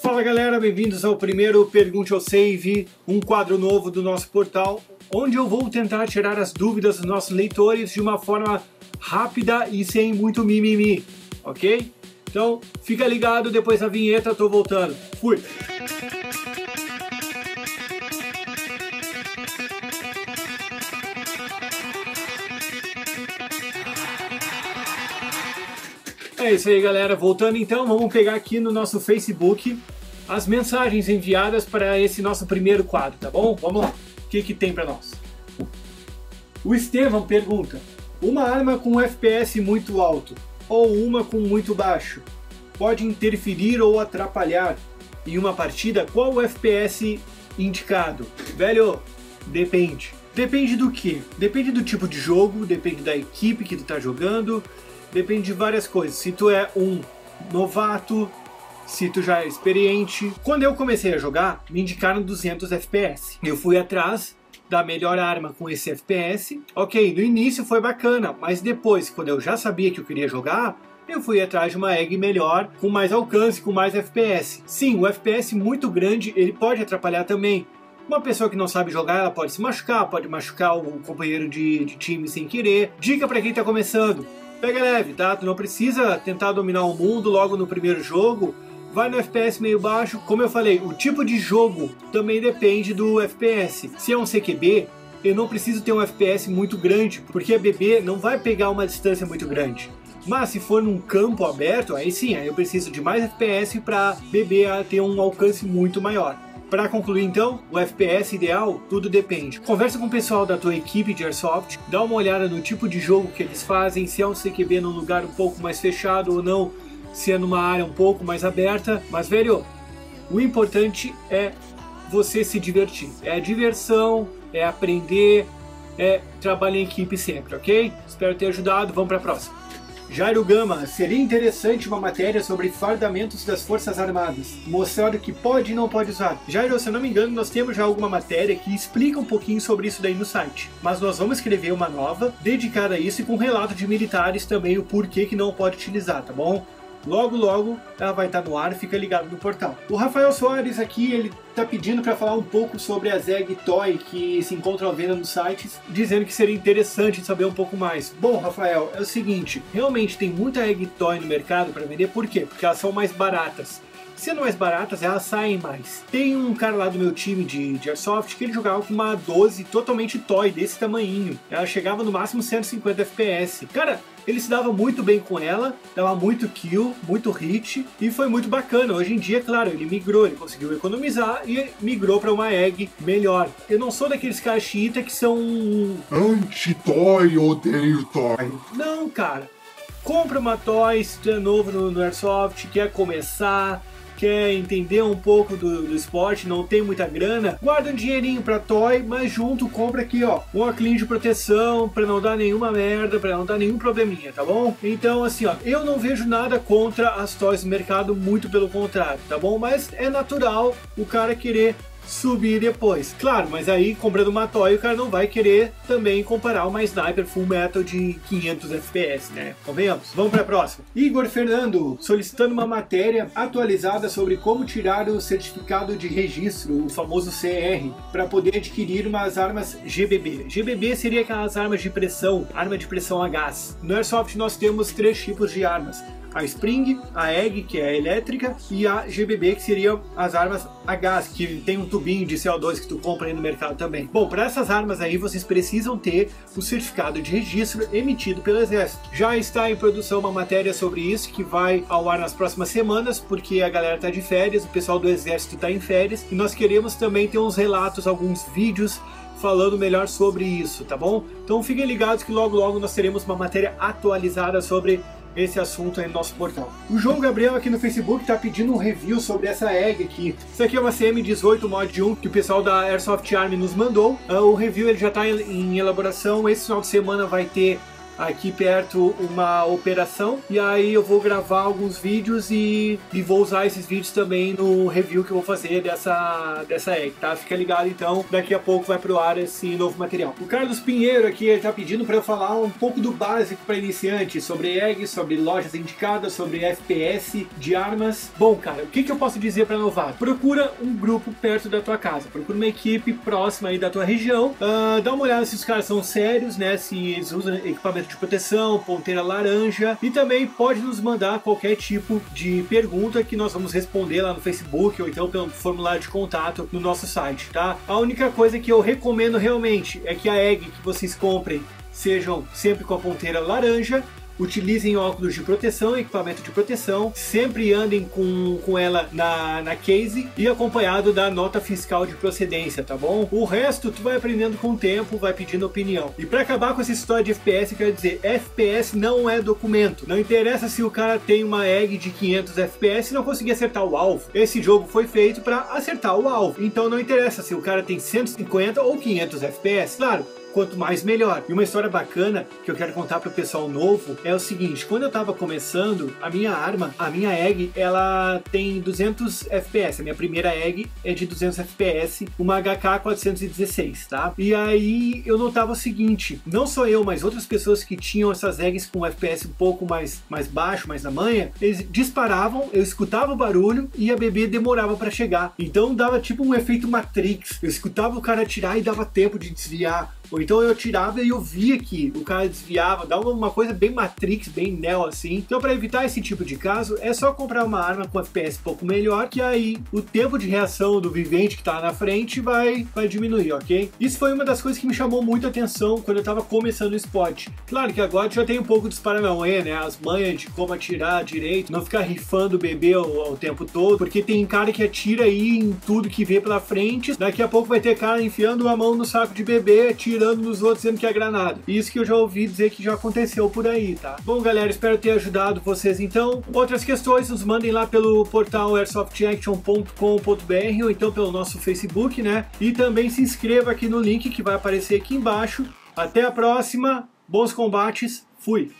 Fala galera, bem-vindos ao primeiro Pergunte ao Save, um quadro novo do nosso portal, onde eu vou tentar tirar as dúvidas dos nossos leitores de uma forma rápida e sem muito mimimi, ok? Então fica ligado, depois da vinheta eu tô voltando. Fui! É isso aí galera, voltando então, vamos pegar aqui no nosso Facebook as mensagens enviadas para esse nosso primeiro quadro, tá bom? Vamos lá, o que tem para nós? O Estevão pergunta: uma arma com FPS muito alto ou uma com muito baixo pode interferir ou atrapalhar em uma partida? Qual o FPS indicado? Velho, depende. Depende do que? Depende do tipo de jogo, depende da equipe que tu tá jogando, depende de várias coisas. Se tu é um novato, se tu já é experiente. Quando eu comecei a jogar, me indicaram 200 FPS. Eu fui atrás da melhor arma com esse FPS. Ok, no início foi bacana, mas depois, quando eu já sabia que eu queria jogar, eu fui atrás de uma EG melhor, com mais alcance, com mais FPS. Sim, o FPS muito grande, ele pode atrapalhar também. Uma pessoa que não sabe jogar, ela pode se machucar, pode machucar o companheiro de time sem querer. Dica para quem tá começando: pega leve, tá? Tu não precisa tentar dominar o mundo logo no primeiro jogo. Vai no FPS meio baixo. Como eu falei, o tipo de jogo também depende do FPS. Se é um CQB, eu não preciso ter um FPS muito grande, porque a BB não vai pegar uma distância muito grande. Mas se for num campo aberto, aí sim, aí eu preciso de mais FPS para BB ter um alcance muito maior. Para concluir então, o FPS ideal, tudo depende. Conversa com o pessoal da tua equipe de Airsoft, dá uma olhada no tipo de jogo que eles fazem, se é um CQB num lugar um pouco mais fechado ou não, se é numa área um pouco mais aberta. Mas velho, o importante é você se divertir. É a diversão, é aprender, é trabalhar em equipe sempre, ok? Espero ter ajudado, vamos para a próxima. Jairo Gama: seria interessante uma matéria sobre fardamentos das Forças Armadas, mostrar o que pode e não pode usar. Jairo, se eu não me engano, nós temos já alguma matéria que explica um pouquinho sobre isso daí no site, mas nós vamos escrever uma nova, dedicada a isso e com relato de militares também, o porquê que não pode utilizar, tá bom? Logo, logo ela vai estar no ar, fica ligado no portal. O Rafael Soares aqui, ele tá pedindo para falar um pouco sobre a Zeg Toy que se encontra à venda nos sites, dizendo que seria interessante saber um pouco mais. Bom, Rafael, é o seguinte, realmente tem muita Zeg Toy no mercado para vender, por quê? Porque elas são mais baratas. Sendo mais baratas, elas saem mais. Tem um cara lá do meu time de Airsoft que ele jogava com uma 12 totalmente toy, desse tamanhinho. Ela chegava no máximo 150 FPS. Cara, ele se dava muito bem com ela, dava muito kill, muito hit, e foi muito bacana. Hoje em dia, claro, ele migrou, ele conseguiu economizar e migrou para uma EG melhor. Eu não sou daqueles caras xiita que são anti-toy, odeio toy. Não, cara. Compra uma toy, se tu é novo no Airsoft, quer começar, quer entender um pouco do esporte, não tem muita grana, guarda um dinheirinho pra toy, mas junto compra aqui, ó, um óculos de proteção pra não dar nenhuma merda, pra não dar nenhum probleminha, tá bom? Então assim, ó, eu não vejo nada contra as toys no mercado, muito pelo contrário, tá bom? Mas é natural o cara querer subir depois. Claro, mas aí comprando uma toy o cara não vai querer também comparar uma Sniper Full Metal de 500 FPS, né? Convenhamos. Vamos para a próxima. Igor Fernando solicitando uma matéria atualizada sobre como tirar o certificado de registro, o famoso CR, para poder adquirir umas armas GBB. GBB seria aquelas armas de pressão, arma de pressão a gás. No Airsoft nós temos 3 tipos de armas: a Spring, a EG, que é a elétrica, e a GBB, que seriam as armas a gás, que tem um tubinho de CO2 que tu compra aí no mercado também. Bom, para essas armas aí vocês precisam ter o certificado de registro emitido pelo Exército. Já está em produção uma matéria sobre isso que vai ao ar nas próximas semanas, porque a galera tá de férias, o pessoal do Exército tá em férias, e nós queremos também ter uns relatos, alguns vídeos falando melhor sobre isso, tá bom? Então fiquem ligados que logo logo nós teremos uma matéria atualizada sobre esse assunto aí no nosso portal. O João Gabriel aqui no Facebook tá pedindo um review sobre essa EG aqui. Isso aqui é uma CM18 Mod 1 que o pessoal da Airsoft Army nos mandou. O review ele já tá em elaboração. Esse final de semana vai ter aqui perto uma operação, e aí eu vou gravar alguns vídeos e vou usar esses vídeos também no review que eu vou fazer dessa egg, tá? Fica ligado então, daqui a pouco vai pro ar esse novo material. O Carlos Pinheiro aqui, ele tá pedindo para eu falar um pouco do básico para iniciante, sobre egg, sobre lojas indicadas, sobre FPS de armas. Bom, cara, o que eu posso dizer para novato? Procura um grupo perto da tua casa, procura uma equipe próxima aí da tua região, dá uma olhada se os caras são sérios, né, se eles usam equipamento de proteção, ponteira laranja, e também pode nos mandar qualquer tipo de pergunta que nós vamos responder lá no Facebook ou então pelo formulário de contato no nosso site, tá? A única coisa que eu recomendo realmente é que a egg que vocês comprem sejam sempre com a ponteira laranja. Utilizem óculos de proteção, equipamento de proteção, sempre andem com ela na case e acompanhado da nota fiscal de procedência, tá bom? O resto tu vai aprendendo com o tempo, vai pedindo opinião. E para acabar com essa história de FPS, eu quero dizer, FPS não é documento. Não interessa se o cara tem uma egg de 500 FPS e não conseguir acertar o alvo. Esse jogo foi feito para acertar o alvo. Então não interessa se o cara tem 150 ou 500 FPS. Claro, quanto mais melhor. E uma história bacana que eu quero contar para o pessoal novo é o seguinte: quando eu tava começando, a minha egg, ela tem 200 FPS. A minha primeira egg é de 200 FPS, uma HK 416, tá? E aí eu notava o seguinte, não só eu, mas outras pessoas que tinham essas eggs com FPS um pouco mais baixo, mais na manha, eles disparavam, eu escutava o barulho e a BB demorava para chegar. Então dava tipo um efeito Matrix. Eu escutava o cara atirar e dava tempo de desviar. Ou então eu tirava e eu via que o cara desviava, dava uma coisa bem Matrix, bem Neo assim. Então para evitar esse tipo de caso, é só comprar uma arma com FPS um pouco melhor, que aí o tempo de reação do vivente que tá na frente vai diminuir, ok? Isso foi uma das coisas que me chamou muito a atenção quando eu tava começando o esporte. Claro que agora já tem um pouco dos paranauê, né? As manhas de como atirar direito, não ficar rifando o bebê o tempo todo, porque tem cara que atira aí em tudo que vê pela frente, daqui a pouco vai ter cara enfiando a mão no saco de bebê, atirando nos outros dizendo que é granada. Isso que eu já ouvi dizer que já aconteceu por aí, tá? Bom, galera, espero ter ajudado vocês então. Outras questões, nos mandem lá pelo portal airsoftaction.com.br ou então pelo nosso Facebook, né? E também se inscreva aqui no link que vai aparecer aqui embaixo. Até a próxima, bons combates, fui!